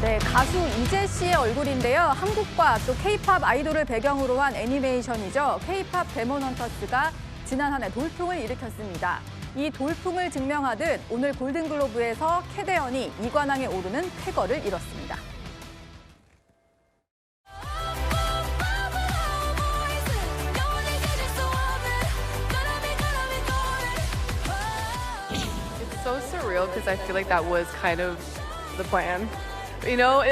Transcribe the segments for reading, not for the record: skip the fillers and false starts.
네, 가수 이재 씨의 얼굴인데요. 한국과 또 K-팝 아이돌을 배경으로 한 애니메이션이죠. K-팝 데몬 헌터스가 지난 한 해 돌풍을 일으켰습니다. 이 돌풍을 증명하듯 오늘 골든글로브에서 캐대언이 이관왕에 오르는 쾌거를 이뤘습니다. It's so surreal because I feel like that was kind of the plan. You know, in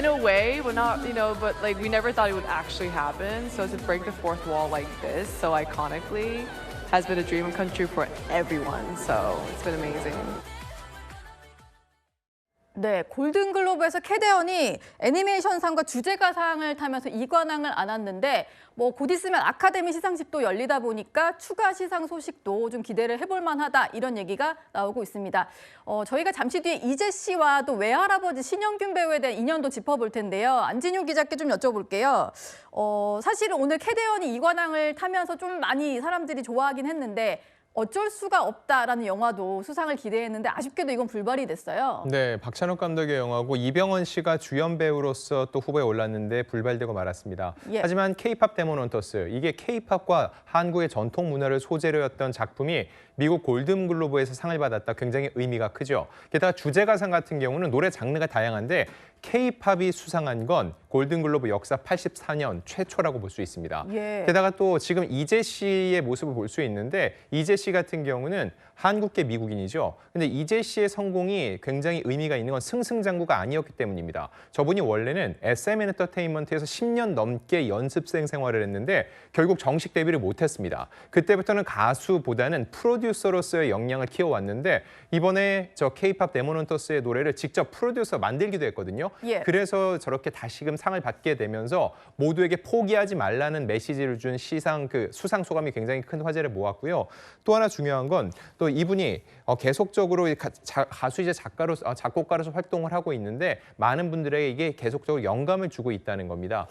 a way, but not, but like we never thought it would actually happen. So to break the fourth wall like this, so iconically, has been a dream come true for everyone. So it's been amazing. 네, 골든글로브에서 캐대언이 애니메이션상과 주제가상을 타면서 이관왕을 안았는데 곧 있으면 아카데미 시상식도 열리다 보니까 추가 시상 소식도 좀 기대를 해볼 만하다 이런 얘기가 나오고 있습니다. 저희가 잠시 뒤에 이재 씨와 또 외할아버지 신영균 배우에 대한 인연도 짚어볼 텐데요. 안진용 기자께 좀 여쭤볼게요. 사실은 오늘 캐대언이 이관왕을 타면서 좀 많이 사람들이 좋아하긴 했는데 어쩔 수가 없다라는 영화도 수상을 기대했는데 아쉽게도 이건 불발이 됐어요. 네, 박찬욱 감독의 영화고 이병헌 씨가 주연 배우로서 또 후보에 올랐는데 불발되고 말았습니다. 예. 하지만 K-팝 데몬 헌터스, 이게 K-팝과 한국의 전통 문화를 소재로 했던 작품이 미국 골든글로브에서 상을 받았다. 굉장히 의미가 크죠. 게다가 주제가상 같은 경우는 노래 장르가 다양한데 K-팝이 수상한 건 골든글로브 역사 84년 최초라고 볼 수 있습니다. 예. 게다가 또 지금 이재 씨의 모습을 볼 수 있는데 이재 씨 같은 경우는 한국계 미국인이죠. 근데 이재 씨의 성공이 굉장히 의미가 있는 건 승승장구가 아니었기 때문입니다. 저분이 원래는 SM 엔터테인먼트에서 10년 넘게 연습생 생활을 했는데 결국 정식 데뷔를 못했습니다. 그때부터는 가수보다는 프로듀서로서의 역량을 키워왔는데 이번에 저 K-팝 데몬 헌터스의 노래를 직접 프로듀서 만들기도 했거든요. 예. 그래서 저렇게 다시금 상을 받게 되면서 모두에게 포기하지 말라는 메시지를 준 수상 소감이 굉장히 큰 화제를 모았고요. 또 하나 중요한 건 또 이분이 계속적으로 가수이자 작곡가로서 활동을 하고 있는데 많은 분들에게 이게 계속적으로 영감을 주고 있다는 겁니다.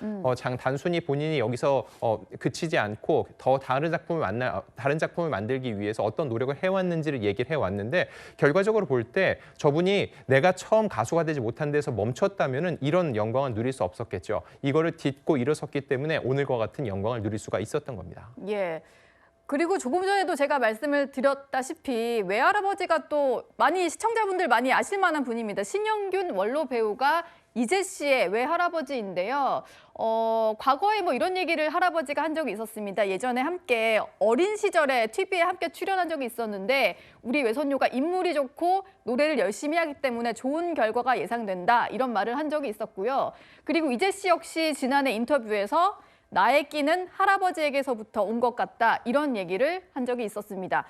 단순히 본인이 여기서 그치지 않고 더 다른 작품을 만들기 위해서 어떤 노력을 해왔는지를 얘기를 해왔는데 결과적으로 볼 때 저분이 내가 처음 가수가 되지 못한 데서 멈췄다면은 이런 영광을 누릴 수 없었겠죠. 이거를 딛고 일어섰기 때문에 오늘과 같은 영광을 누릴 수가 있었던 겁니다. 예. 그리고 조금 전에도 제가 말씀을 드렸다시피 외할아버지가 또 시청자분들 많이 아실 만한 분입니다. 신영균 원로 배우가 이재 씨의 외할아버지인데요. 과거에 이런 얘기를 할아버지가 한 적이 있었습니다. 예전에 함께 어린 시절에 TV에 함께 출연한 적이 있었는데 우리 외손녀가 인물이 좋고 노래를 열심히 하기 때문에 좋은 결과가 예상된다. 이런 말을 한 적이 있었고요. 그리고 이재 씨 역시 지난해 인터뷰에서 나의 끼는 할아버지에게서부터 온 것 같다. 이런 얘기를 한 적이 있었습니다.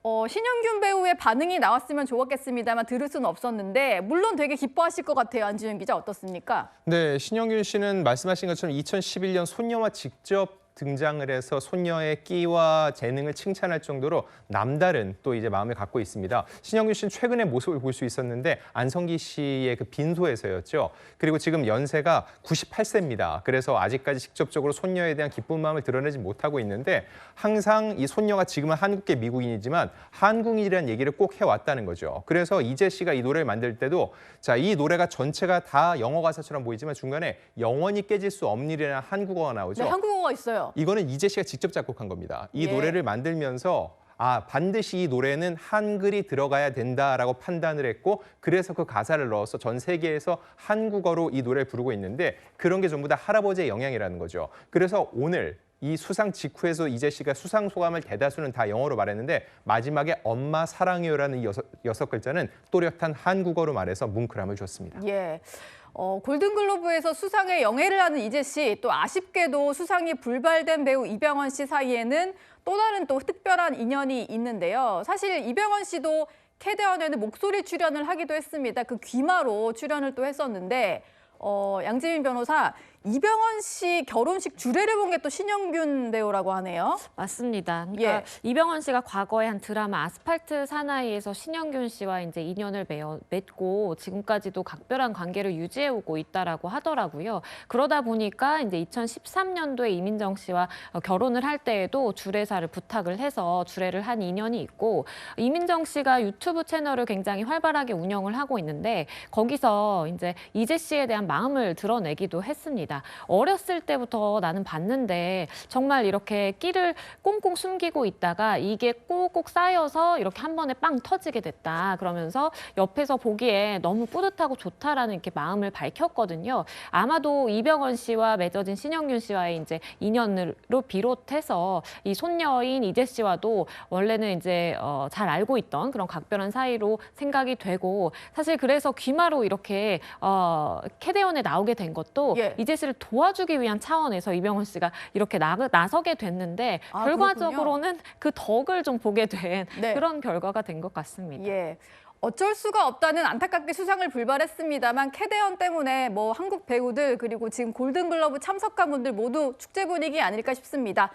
신영균 배우의 반응이 나왔으면 좋았겠습니다만 들을 수는 없었는데 물론 되게 기뻐하실 것 같아요. 안지윤 기자 어떻습니까? 네, 신영균 씨는 말씀하신 것처럼 2011년 손녀와 직접 등장을 해서 손녀의 끼와 재능을 칭찬할 정도로 남다른 또 이제 마음을 갖고 있습니다. 신영균 씨는 최근에 모습을 볼 수 있었는데 안성기 씨의 그 빈소에서였죠. 그리고 지금 연세가 98세입니다. 그래서 아직까지 직접적으로 손녀에 대한 기쁜 마음을 드러내지 못하고 있는데 항상 이 손녀가 지금은 한국계 미국인이지만 한국인이라는 얘기를 꼭 해왔다는 거죠. 그래서 이재 씨가 이 노래를 만들 때도 이 노래가 전체가 다 영어 가사처럼 보이지만 중간에 영원히 깨질 수 없는 일이라는 한국어가 나오죠. 네, 한국어가 있어요. 이거는 이재 씨가 직접 작곡한 겁니다. 이 예. 노래를 만들면서 반드시 이 노래는 한글이 들어가야 된다라고 판단을 했고 그래서 그 가사를 넣어서 전 세계에서 한국어로 이 노래를 부르고 있는데 그런 게 전부 다 할아버지의 영향이라는 거죠. 그래서 오늘 이 수상 직후에서 이재 씨가 수상 소감을 대다수는 다 영어로 말했는데 마지막에 엄마 사랑해요라는 이 여섯 글자는 또렷한 한국어로 말해서 뭉클함을 줬습니다. 예. 골든글로브에서 수상에 영예를 하는 이재 씨, 또 아쉽게도 수상이 불발된 배우 이병헌 씨 사이에는 또 다른 또 특별한 인연이 있는데요. 사실 이병헌 씨도 캐대언에는 목소리 출연을 하기도 했습니다. 그 귀마로 출연을 또 했었는데 양지민 변호사, 이병헌 씨 결혼식 주례를 본 게 또 신영균 배우라고 하네요. 맞습니다. 그러니까 예. 이병헌 씨가 과거에 한 드라마 아스팔트 사나이에서 신영균 씨와 이제 인연을 맺고 지금까지도 각별한 관계를 유지해오고 있다라고 하더라고요. 그러다 보니까 이제 2013년도에 이민정 씨와 결혼을 할 때에도 주례사를 부탁을 해서 주례를 한 인연이 있고 이민정 씨가 유튜브 채널을 굉장히 활발하게 운영을 하고 있는데 거기서 이제 이재 씨에 대한 마음을 드러내기도 했습니다. 어렸을 때부터 나는 봤는데 정말 이렇게 끼를 꽁꽁 숨기고 있다가 이게 꼭꼭 쌓여서 이렇게 한 번에 빵 터지게 됐다. 그러면서 옆에서 보기에 너무 뿌듯하고 좋다라는 이렇게 마음을 밝혔거든요. 아마도 이병헌 씨와 맺어진 신영균 씨와의 이제 인연으로 비롯해서 이 손녀인 이재 씨와도 원래는 이제 잘 알고 있던 그런 각별한 사이로 생각이 되고 사실 그래서 귀마로 이렇게 캐대언에 나오게 된 것도 예. 이재 씨를 도와주기 위한 차원에서 이병헌 씨가 이렇게 나서게 됐는데 아, 결과적으로는 그 덕을 좀 보게 된 네. 그런 결과가 된 것 같습니다. 예. 어쩔 수가 없다는 안타깝게 수상을 불발했습니다만 캐대언 때문에 뭐 한국 배우들 그리고 지금 골든글러브 참석한 분들 모두 축제 분위기 아닐까 싶습니다.